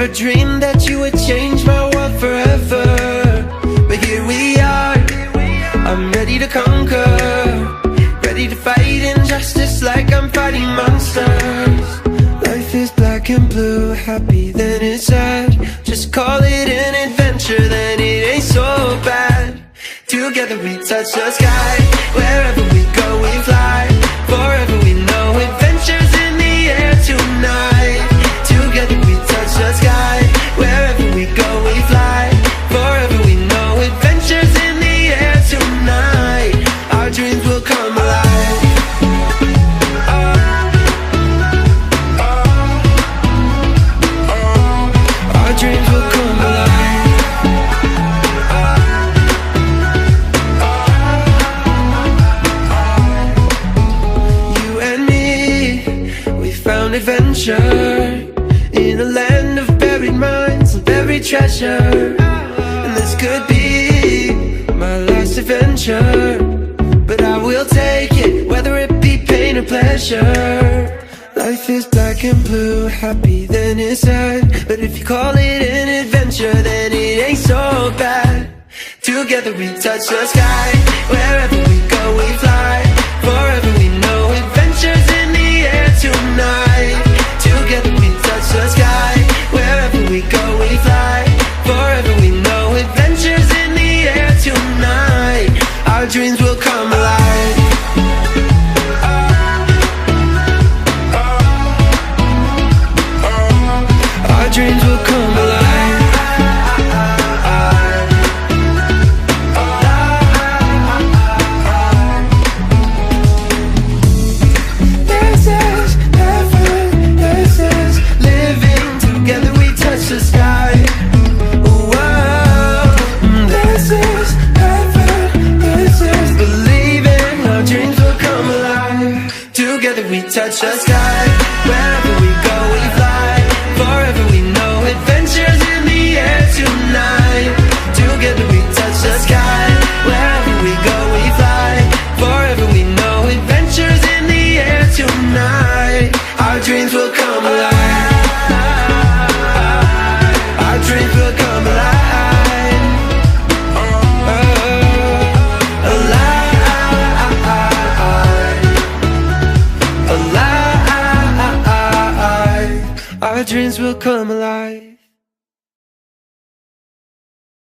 Never dreamed that you would change my world forever, but here we are. I'm ready to conquer, ready to fight injustice like I'm fighting monsters. Life is black and blue, happy then it's sad. Just call it an adventure, then it ain't so bad. Together we touch the sky, wherever we go we fly. Forever we know adventures in the air tonight. Together we touch the sky, wherever we go we fly. Forever we know adventures in the air tonight. Our dreams will come alive. Our dreams will come alive. You and me, we found adventure in a land of buried mines and buried treasure. And this could be my last adventure, but I will take it, whether it be pain or pleasure. Life is black and blue, happy then it's sad. But if you call it an adventure, then it ain't so bad. Together we touch the sky, wherever we go we fly. Forever we know adventures in the air tonight. Together we touch the sky, wherever we go we fly. Forever we know adventures in the air tonight. Our dreams will come alive. Our dreams will come alive. This is heaven, this is living. Together we touch the sky. Whoa. This is heaven, this is believing. Our dreams will come alive. Together we touch the sky, wherever we go we fly. Forever we know adventures in the air tonight. Together we touch the sky, wherever we go we fly. Forever we know adventures in the air tonight. Our dreams will come alive. Our dreams will come alive. Alive. Our dreams will come alive.